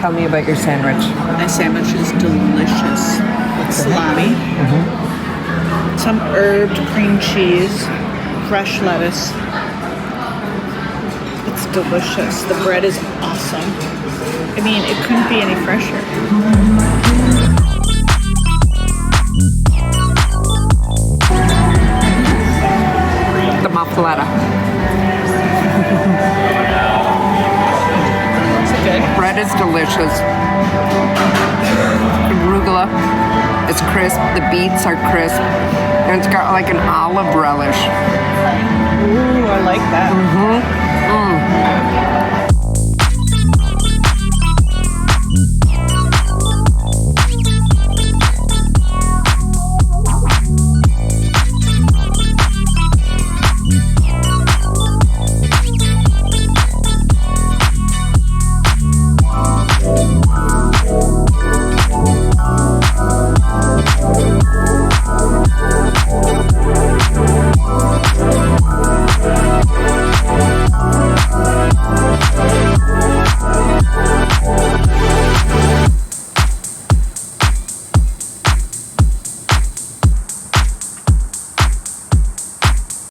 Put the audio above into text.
Tell me about your sandwich. My sandwich is delicious. Salami, some herbed cream cheese, fresh lettuce. It's delicious. The bread is awesome. I mean, it couldn't be any fresher. The muffaletta. Is it good? Bread is delicious. Arugula is crisp. The beets are crisp. And it's got like an olive relish. Ooh, I like that.